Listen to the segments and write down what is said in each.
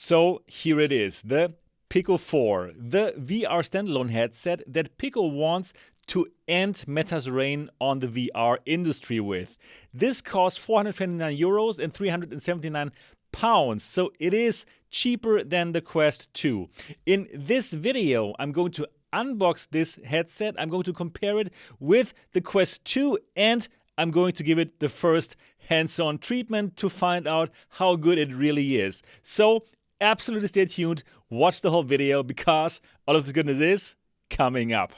So here it is, the Pico 4, the VR standalone headset that Pico wants to end Meta's reign on the VR industry with. This costs €429 and £379, so it is cheaper than the Quest 2. In this video, I'm going to unbox this headset, I'm going to compare it with the Quest 2, and I'm going to give it the first hands-on treatment to find out how good it really is. So absolutely stay tuned, watch the whole video, because all of this goodness is coming up.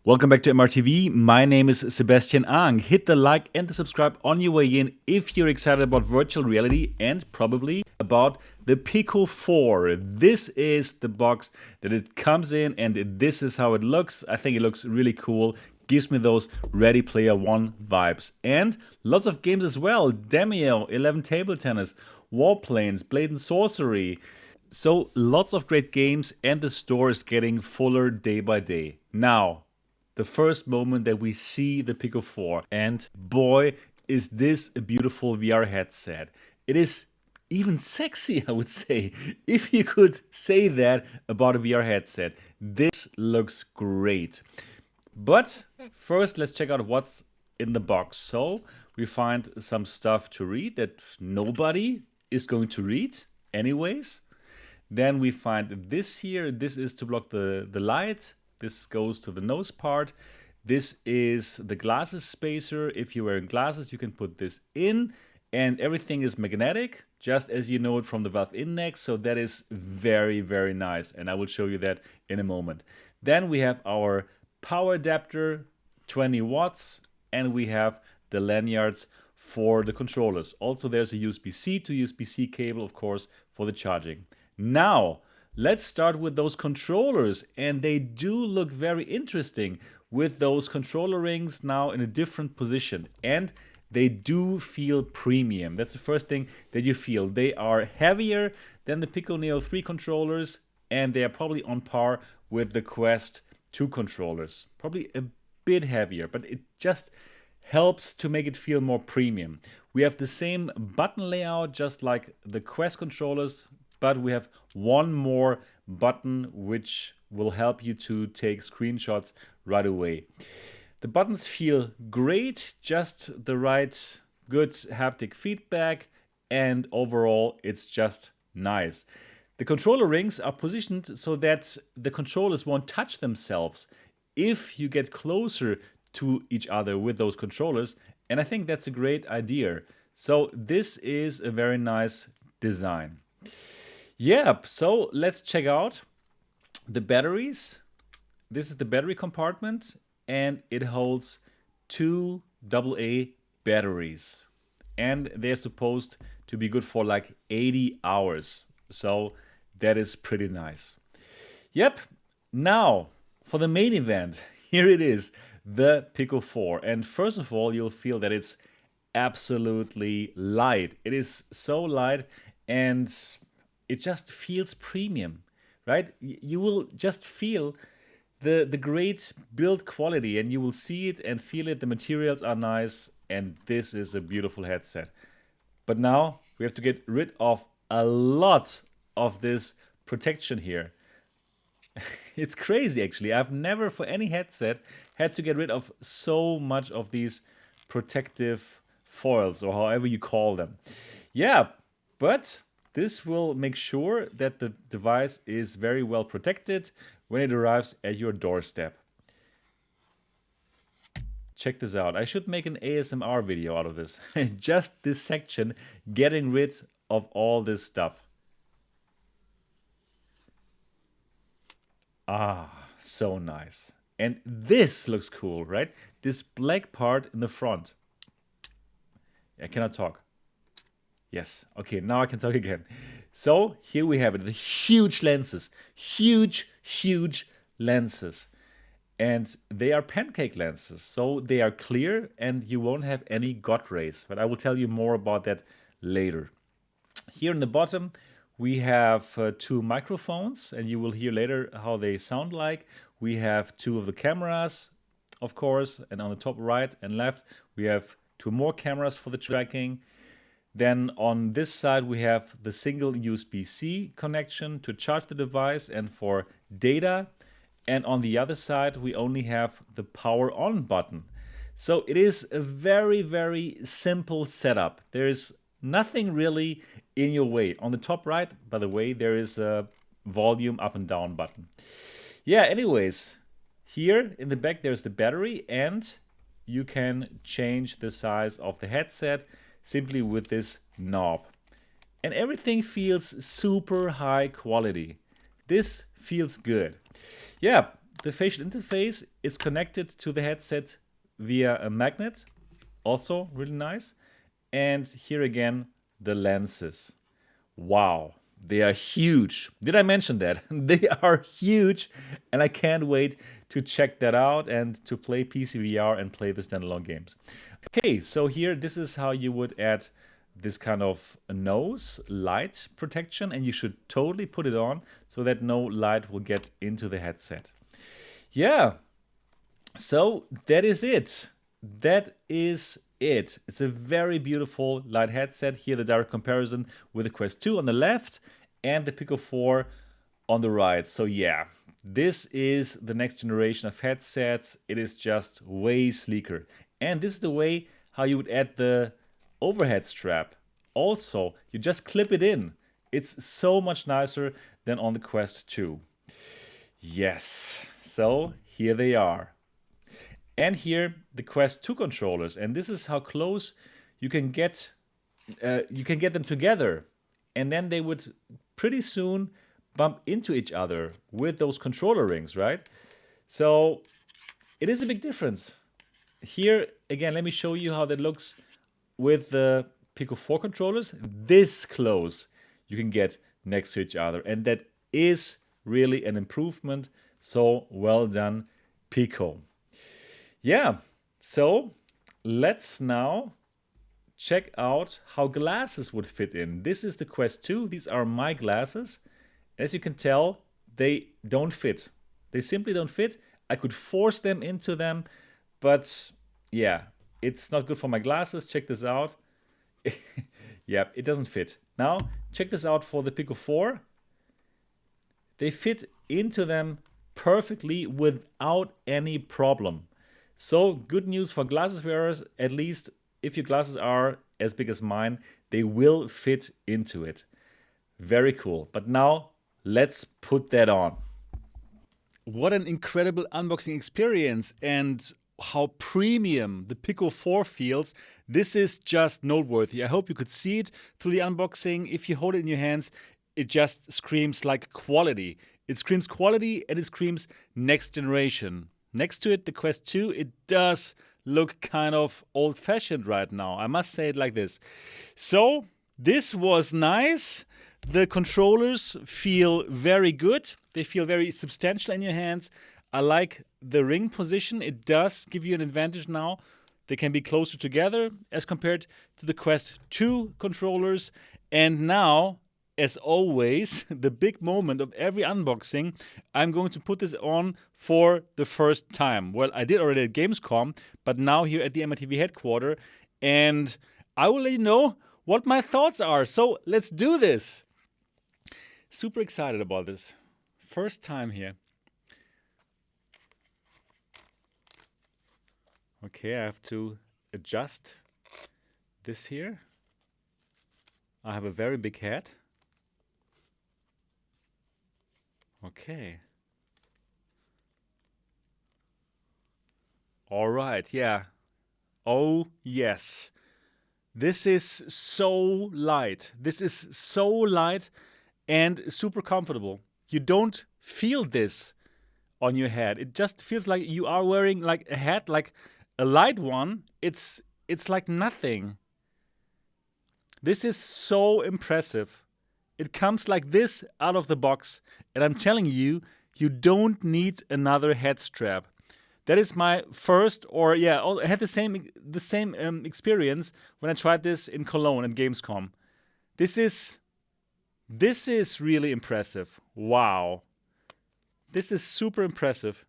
Welcome back to MRTV. My name is Sebastian Ang. Hit the like and the subscribe on your way in if you're excited about virtual reality and probably about the Pico 4. This is the box that it comes in and this is how it looks. I think it looks really cool. Gives me those Ready Player One vibes. And lots of games as well. Demio, 11 Table Tennis, Warplanes, Blade and Sorcery. So lots of great games and the store is getting fuller day by day. Now, the first moment that we see the Pico 4, and boy, is this a beautiful VR headset. It is even sexy, I would say. If you could say that about a VR headset, this looks great. But first, let's check out what's in the box. So we find some stuff to read that nobody is going to read anyways. Then we find this here. This is to block the light. This goes to the nose part. This is the glasses spacer. If you're wearing glasses, you can put this in. And everything is magnetic, just as you know it from the Valve Index. So that is very, very nice. And I will show you that in a moment. Then we have our power adapter, 20 watts. And we have the lanyards for the controllers. Also, there's a USB-C to USB-C cable, of course, for the charging. Now, let's start with those controllers, and they do look very interesting with those controller rings now in a different position, and they do feel premium. That's the first thing that you feel. They are heavier than the Pico Neo 3 controllers, and they are probably on par with the Quest 2 controllers. Probably a bit heavier, but it just helps to make it feel more premium. We have the same button layout, just like the Quest controllers, but we have one more button which will help you to take screenshots right away. The buttons feel great, just the right good haptic feedback, and overall it's just nice. The controller rings are positioned so that the controllers won't touch themselves if you get closer to each other with those controllers, and I think that's a great idea. So this is a very nice design. Yep, so let's check out the batteries. This is the battery compartment, and it holds 2 AA batteries. And they're supposed to be good for like 80 hours. So that is pretty nice. Yep, now for the main event, here it is, the Pico 4. And first of all, you'll feel that it's absolutely light. It is so light and it just feels premium, right? You will just feel the great build quality, and you will see it and feel it. The materials are nice, and this is a beautiful headset. But now we have to get rid of a lot of this protection here. It's crazy, actually. I've never, for any headset, had to get rid of so much of these protective foils, or however you call them. Yeah, but this will make sure that the device is very well protected when it arrives at your doorstep. Check this out. I should make an ASMR video out of this. Just this section, getting rid of all this stuff. Ah, so nice. And this looks cool, right? This black part in the front. I cannot talk. Yes, okay, now I can talk again. So here we have it, the huge lenses, huge lenses. And they are pancake lenses, so they are clear and you won't have any Godrays. But I will tell you more about that later. Here in the bottom, we have 2 microphones, and you will hear later how they sound like. We have 2 of the cameras, of course, and on the top right and left, we have 2 more cameras for the tracking. Then on this side, we have the single USB-C connection to charge the device and for data. And on the other side, we only have the power on button. So it is a very, very simple setup. There is nothing really in your way. On the top right, by the way, there is a volume up and down button. Yeah, anyways, here in the back, there's the battery, and you can change the size of the headset simply with this knob. And everything feels super high quality. This feels good. Yeah, the facial interface is connected to the headset via a magnet. Also really nice. And here again, the lenses. Wow, they are huge. Did I mention that? They are huge, and I can't wait to check that out and to play PCVR and play the standalone games. Okay, so here, this is how you would add this kind of nose light protection, and you should totally put it on so that no light will get into the headset. Yeah, so that is it. That is it. It's a very beautiful light headset. Here the direct comparison with the Quest 2 on the left and the Pico 4 on the right. So yeah, this is the next generation of headsets. It is just way sleeker. And this is the way how you would add the overhead strap. Also, you just clip it in. It's so much nicer than on the Quest 2. Yes, so here they are. And here the Quest 2 controllers, and this is how close you can get them together, and then they would pretty soon bump into each other with those controller rings, right? So it is a big difference. Here again, let me show you how that looks with the Pico 4 controllers. This close you can get next to each other, and that is really an improvement. So well done, Pico. Yeah, so let's now check out how glasses would fit in. This is the Quest 2. These are my glasses. As you can tell, they don't fit. They simply don't fit. I could force them into them, but yeah, it's not good for my glasses. Check this out. Yeah, it doesn't fit. Now, check this out for the Pico 4. They fit into them perfectly without any problem. So good news for glasses wearers, at least if your glasses are as big as mine, they will fit into it. Very cool. But now let's put that on. What an incredible unboxing experience, and how premium the Pico 4 feels. This is just noteworthy. I hope you could see it through the unboxing. If you hold it in your hands, it just screams like quality. It screams quality, and it screams next generation. Next to it, the Quest 2, it does look kind of old-fashioned right now. I must say it like this. So this was nice. The controllers feel very good. They feel very substantial in your hands. I like the ring position. It does give you an advantage now. They can be closer together as compared to the Quest 2 controllers. And now, as always, the big moment of every unboxing, I'm going to put this on for the first time. Well, I did already at Gamescom, but now here at the MRTV headquarters, and I will let you know what my thoughts are. So let's do this. Super excited about this. First time here. Okay, I have to adjust this here. I have a very big head. Okay. All right, yeah. Oh, yes. This is so light. This is so light and super comfortable. You don't feel this on your head. It just feels like you are wearing like a hat, like a light one. It's like nothing. This is so impressive. It comes like this out of the box, and I'm telling you, you don't need another head strap. That is my first, or yeah, I had the same experience when I tried this in Cologne at Gamescom. This is really impressive. Wow. This is super impressive.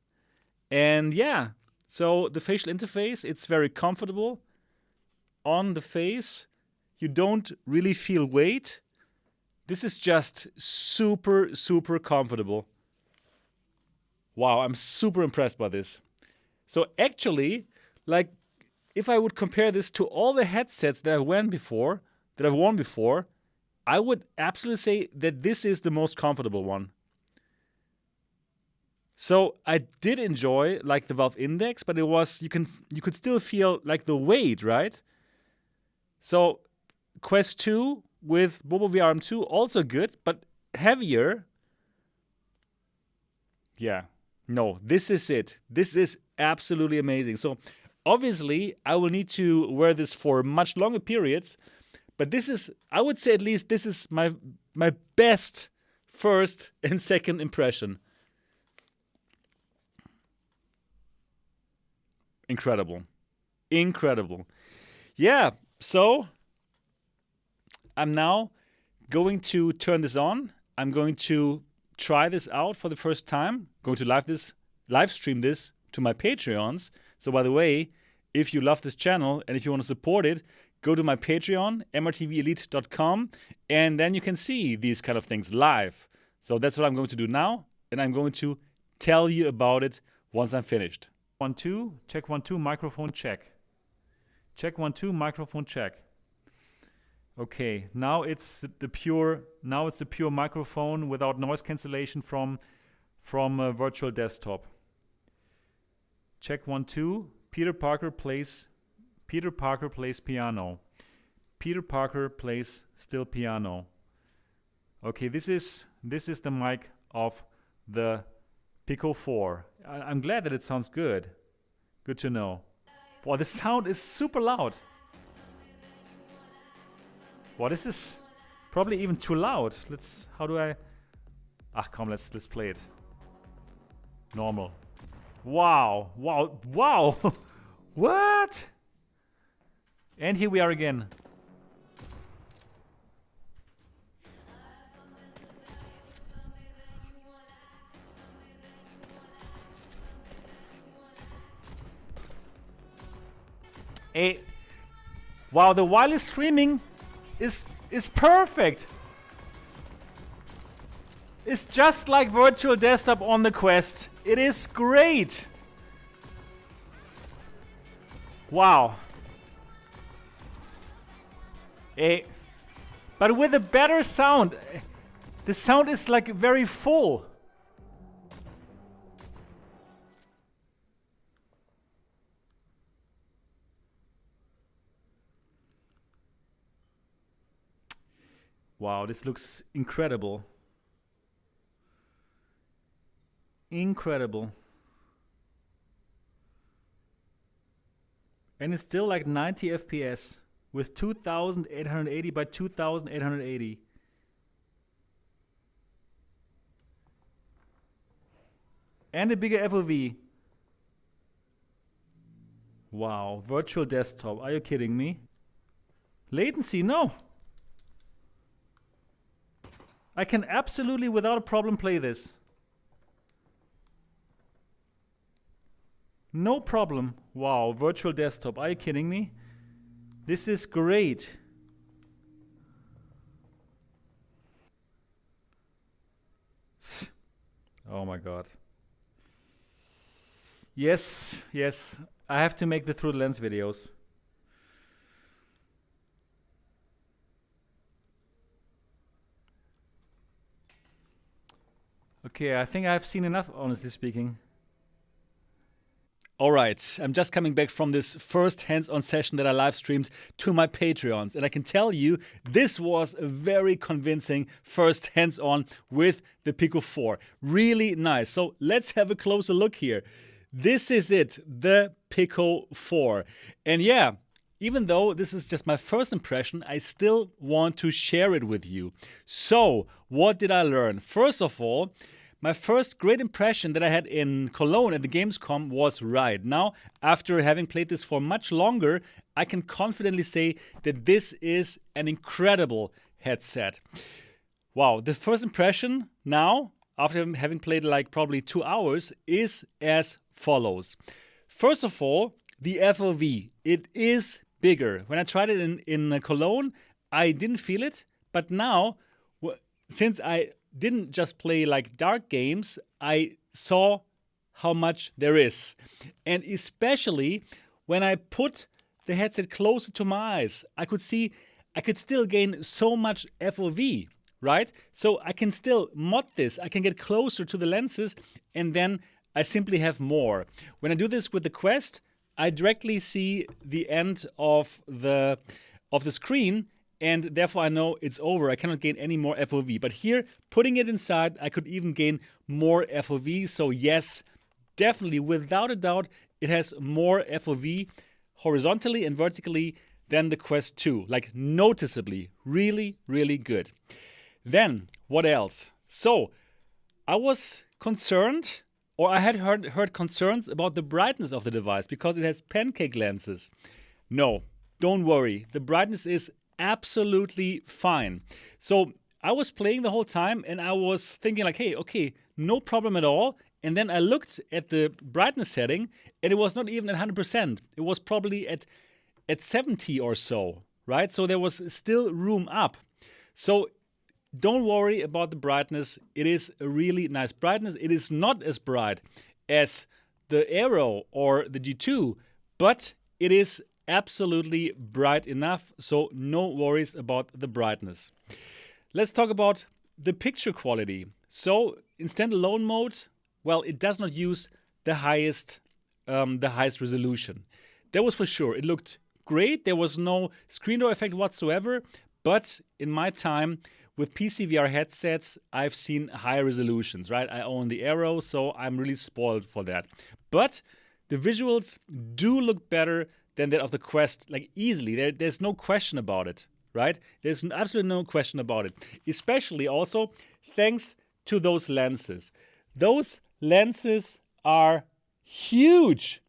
And yeah, So the facial interface, it's very comfortable on the face. You don't really feel weight. This is just super, super comfortable. Wow, I'm super impressed by this. So actually, like, if I would compare this to all the headsets that I've worn before, I would absolutely say that this is the most comfortable one. So I did enjoy like the Valve Index, but it was you could still feel like the weight, right? So Quest 2 with Bobo VR M2 also good, but heavier. Yeah. No, this is it. This is absolutely amazing. So obviously I will need to wear this for much longer periods, but this is, I would say at least this is my best first and second impression. Incredible. Incredible. Yeah, so I'm now going to turn this on. I'm going to try this out for the first time. Going to live stream this to my Patreons. So by the way, if you love this channel and if you want to support it, go to my Patreon, mrtvelite.com, and then you can see these kind of things live. So that's what I'm going to do now, and I'm going to tell you about it once I'm finished. 1 2, check 1 2, microphone check. Check 1 2, microphone check. Okay, now it's the pure microphone without noise cancellation from a virtual desktop. Check 1 2. Peter Parker plays piano. Peter Parker plays still piano. Okay, this is the mic of the Pico 4. I'm glad that it sounds good. Good to know. Wow, the sound is super loud. Wow, this is probably even too loud. Let's play it. Normal. Wow. What? And here we are again. Wow, the wireless streaming is perfect. It's just like virtual desktop on the Quest. It is great. Wow. But with a better sound. The sound is like very full. Wow, this looks incredible. Incredible. And it's still like 90 FPS with 2880 by 2880. And a bigger FOV. Wow, virtual desktop. Are you kidding me? Latency, no. I can absolutely without a problem play this. No problem. Wow, virtual desktop. Are you kidding me? This is great. Oh my god. Yes. I have to make the through the lens videos. Okay, I think I've seen enough, honestly speaking. Alright, I'm just coming back from this first hands-on session that I live streamed to my Patreons, and I can tell you this was a very convincing first hands-on with the Pico 4. Really nice. So let's have a closer look here. This is it, the Pico 4. And yeah, even though this is just my first impression, I still want to share it with you. So, what did I learn? First of all, my first great impression that I had in Cologne at the Gamescom was right. Now, after having played this for much longer, I can confidently say that this is an incredible headset. Wow, the first impression now, after having played like probably 2 hours, is as follows. First of all, the FOV. It is bigger. When I tried it in Cologne, I didn't feel it. But now, since I didn't just play like dark games, I saw how much there is. And especially when I put the headset closer to my eyes, I could see I could still gain so much FOV, right? So I can still mod this. I can get closer to the lenses, and then I simply have more. When I do this with the Quest, I directly see the end of the screen, and therefore I know it's over. I cannot gain any more FOV. But here, putting it inside, I could even gain more FOV. So yes, definitely, without a doubt, it has more FOV horizontally and vertically than the Quest 2. Like noticeably, really, really good. Then, what else? So, I was concerned, or I had heard concerns about the brightness of the device because it has pancake lenses. No, don't worry. The brightness is absolutely fine. So I was playing the whole time and I was thinking like, hey, okay, no problem at all. And then I looked at the brightness setting and it was not even at 100%. It was probably at 70 or so, right? So there was still room up. So don't worry about the brightness. It is a really nice brightness. It is not as bright as the Aero or the G2, but it is absolutely bright enough. So no worries about the brightness. Let's talk about the picture quality. So in standalone mode, well, it does not use the highest resolution. That was for sure. It looked great. There was no screen door effect whatsoever. But in my time with PCVR headsets, I've seen higher resolutions, right? I own the Aero, so I'm really spoiled for that. But the visuals do look better than that of the Quest, like easily. There's no question about it, right? There's absolutely no question about it. Especially also thanks to those lenses. Those lenses are huge.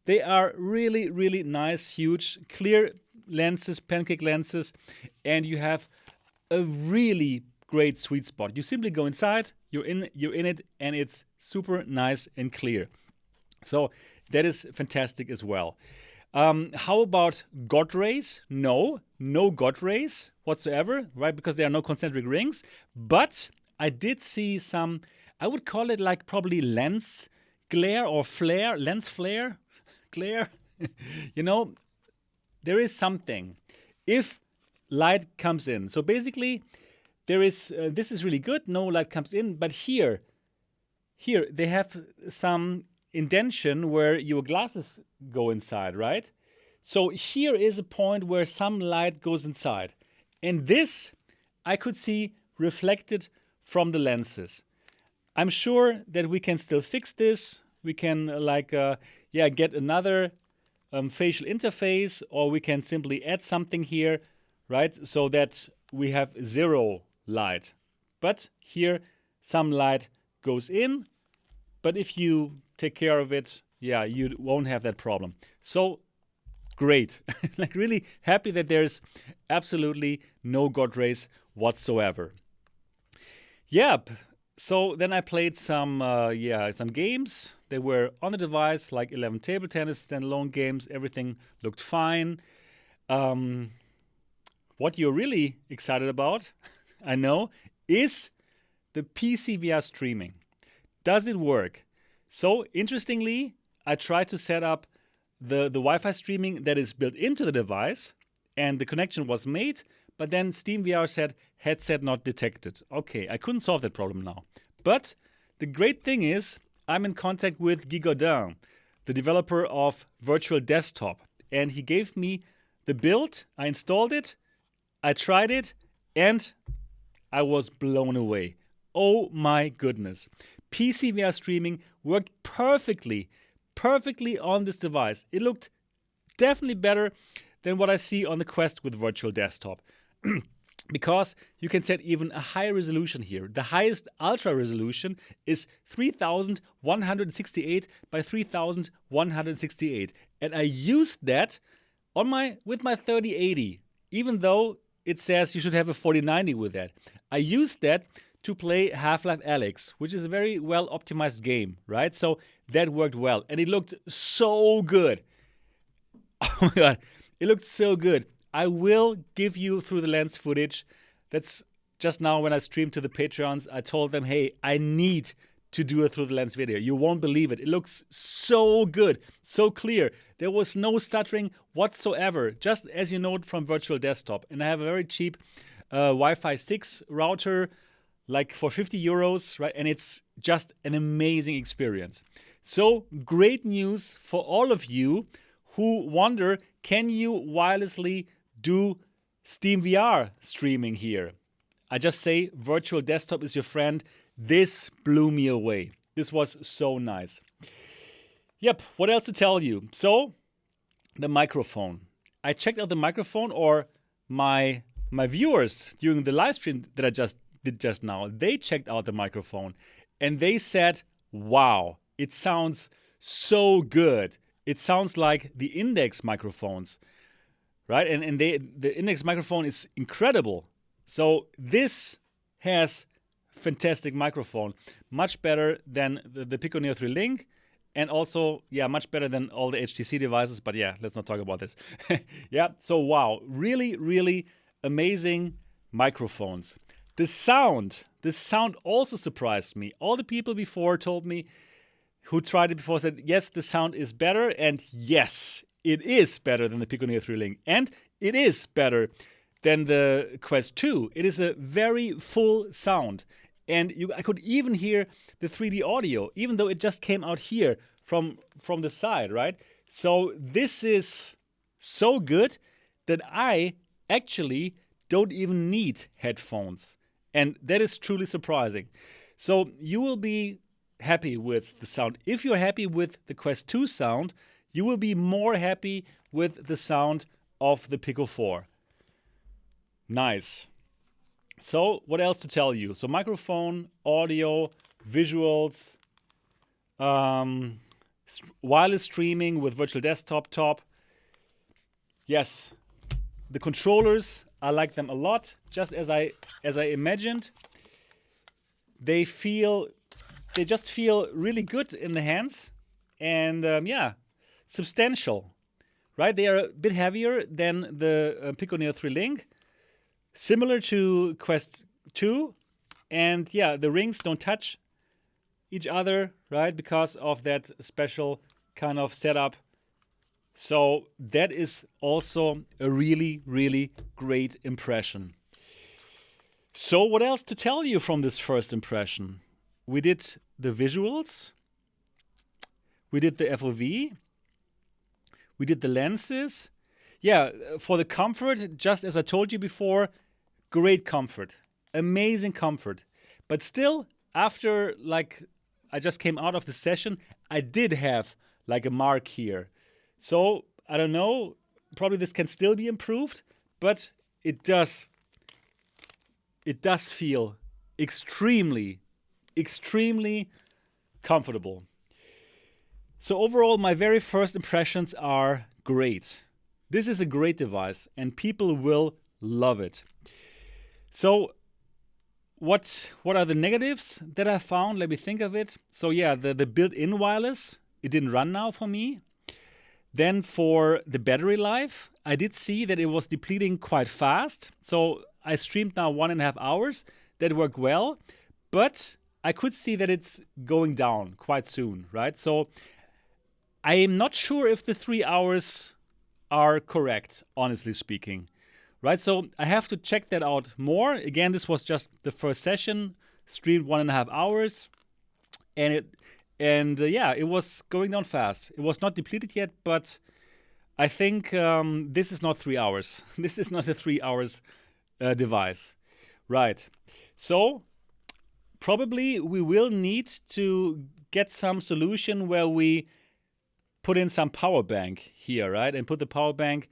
They are really, really nice, huge, clear lenses, pancake lenses, and you have a really great sweet spot. You simply go inside, you're in it, and it's super nice and clear. So that is fantastic as well. How about Godrays? No Godrays whatsoever, right? Because there are no concentric rings. But I did see some, I would call it like probably lens glare or flare, lens flare, glare. You know, there is something. If light comes in. So basically, there is, this is really good. No light comes in. But here, they have some indentation where your glasses go inside, right? So here is a point where some light goes inside. And this I could see reflected from the lenses. I'm sure that we can still fix this. We can get another facial interface, or we can simply add something here, right? So that we have zero light. But here some light goes in. But if you take care of it, yeah, you won't have that problem. So great. Like really happy that there's absolutely no Godrays whatsoever. Yep. So then I played some games. They were on the device, like 11 table tennis standalone games. Everything looked fine. What you're really excited about, I know, is the PCVR streaming. Does it work? So interestingly, I tried to set up the Wi-Fi streaming that is built into the device, and the connection was made, but then SteamVR said headset not detected. Okay, I couldn't solve that problem now. But the great thing is I'm in contact with Guy Godrays, the developer of Virtual Desktop, and he gave me the build. I installed it, I tried it, and I was blown away. Oh my goodness. PCVR streaming worked perfectly on this device. It looked definitely better than what I see on the Quest with Virtual Desktop. Because you can set even a higher resolution here. The highest ultra resolution is 3168 by 3168. And I used that with my 3080, even though it says you should have a 4090 with that. I used that to play Half-Life Alyx, which is a very well optimized game, right? So that worked well, and it looked so good. Oh my god, it looked so good. I will give you through the lens footage. That's just now when I streamed to the Patreons, I told them, hey, I need to do a through the lens video. You won't believe it. It looks so good, so clear. There was no stuttering whatsoever, just as you know it from virtual desktop. And I have a very cheap Wi-Fi 6 router, like for 50 euros, right? And it's just an amazing experience. So great news for all of you who wonder, can you wirelessly do Steam VR streaming here? I just say virtual desktop is your friend. This blew me away. This was so nice. Yep, what else to tell you? So, the microphone. I checked out the microphone, or my viewers during the live stream that I just did just now, they checked out the microphone and they said, wow, it sounds so good. It sounds like the Index microphones, right? And the Index microphone is incredible. So this has fantastic microphone, much better than the Pico Neo 3 Link, and also, yeah, much better than all the HTC devices, but yeah, let's not talk about this. Yeah, so wow, really, really amazing microphones. The sound also surprised me. All the people before told me, who tried it before, said, yes, the sound is better, and yes, it is better than the Pico Neo 3 Link, and it is better than the Quest 2. It is a very full sound. And I could even hear the 3D audio, even though it just came out here from the side, right? So this is so good that I actually don't even need headphones. And that is truly surprising. So you will be happy with the sound. If you're happy with the Quest 2 sound, you will be more happy with the sound of the Pico 4. Nice. So what else to tell you? So microphone, audio, visuals, wireless streaming with virtual desktop top. Yes, the controllers, I like them a lot. Just as I imagined, they just feel really good in the hands, and yeah, substantial, right? They are a bit heavier than the Pico Neo 3 Link. Similar to Quest 2, and yeah, the rings don't touch each other, right? Because of that special kind of setup. So that is also a really, really great impression. So what else to tell you from this first impression? We did the visuals. We did the FOV. We did the lenses. Yeah, for the comfort, just as I told you before, great comfort, amazing comfort. But still, after like I just came out of the session, I did have like a mark here. So I don't know, probably this can still be improved, but it does feel extremely, extremely comfortable. So overall, my very first impressions are great. This is a great device and people will love it. So what are the negatives that I found? Let me think of it. So yeah, the built-in wireless, it didn't run now for me. Then for the battery life, I did see that it was depleting quite fast. So I streamed now 1.5 hours. That worked well, but I could see that it's going down quite soon, right? So I am not sure if the 3 hours are correct, honestly speaking. Right, so I have to check that out more. Again, this was just the first session, streamed 1.5 hours, and yeah, it was going down fast. It was not depleted yet, but I think this is not 3 hours. This is not a 3 hours device, right? So probably we will need to get some solution where we put in some power bank here, right, and put the power bank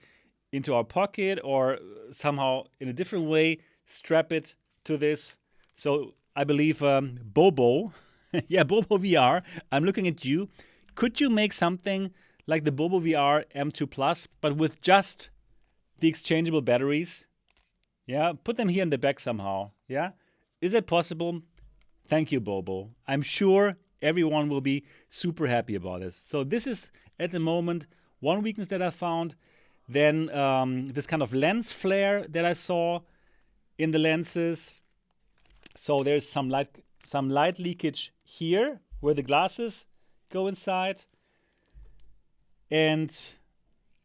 into our pocket or somehow in a different way strap it to this. So I believe Bobo, yeah, Bobo VR, I'm looking at you. Could you make something like the Bobo VR M2 Plus, but with just the exchangeable batteries? Yeah, put them here in the back somehow, yeah? Is it possible? Thank you, Bobo. I'm sure everyone will be super happy about this. So this is, at the moment, one weakness that I found. Then this kind of lens flare that I saw in the lenses. So there's some light leakage here where the glasses go inside. And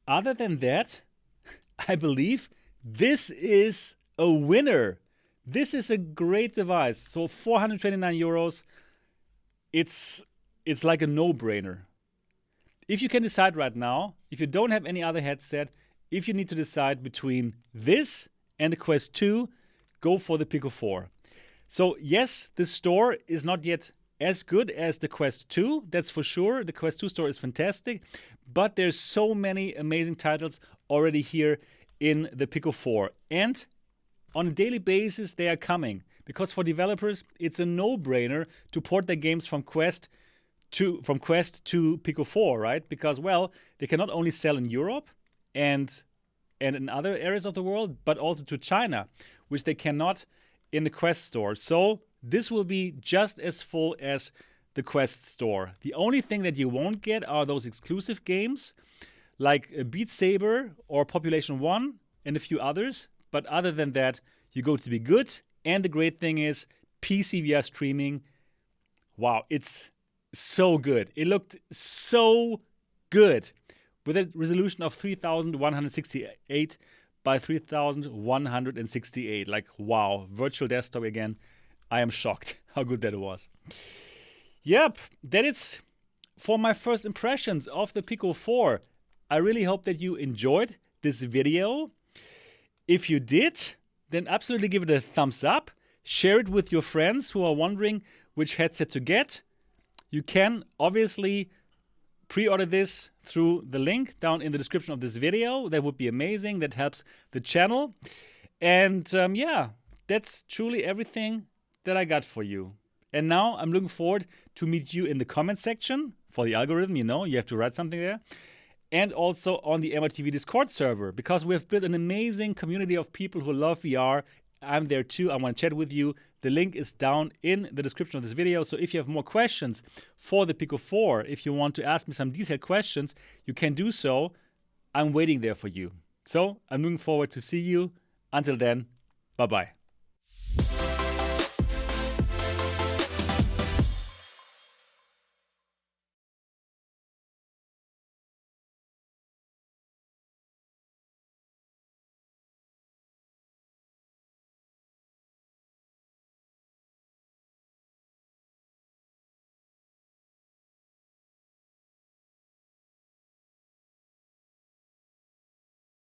other than that, I believe this is a winner. This is a great device. So 429 euros, it's like a no-brainer. If you can decide right now, if you don't have any other headset, if you need to decide between this and the Quest 2, go for the Pico 4. So yes, the store is not yet as good as the Quest 2, that's for sure. The Quest 2 store is fantastic, but there's so many amazing titles already here in the Pico 4. And on a daily basis, they are coming. Because for developers, it's a no-brainer to port their games from Quest to Pico 4, right? Because, well, they can not only sell in Europe and in other areas of the world, but also to China, which they cannot in the Quest store. So this will be just as full as the Quest store. The only thing that you won't get are those exclusive games like Beat Saber or Population 1 and a few others. But other than that, you're going to be good. And the great thing is PCVR streaming. Wow, it's so good. It looked so good with a resolution of 3168 by 3168. Like, wow, virtual desktop again. I am shocked how good that was. Yep, that is for my first impressions of the Pico 4. I really hope that you enjoyed this video. If you did, then absolutely give it a thumbs up. Share it with your friends who are wondering which headset to get. You can obviously pre-order this through the link down in the description of this video. That would be amazing. That helps the channel. And yeah, that's truly everything that I got for you. And now I'm looking forward to meet you in the comment section for the algorithm. You know, you have to write something there. And also on the MRTV Discord server, because we have built an amazing community of people who love VR. I'm there too. I want to chat with you. The link is down in the description of this video. So if you have more questions for the Pico 4, if you want to ask me some detailed questions, you can do so. I'm waiting there for you. So I'm looking forward to see you. Until then, bye-bye.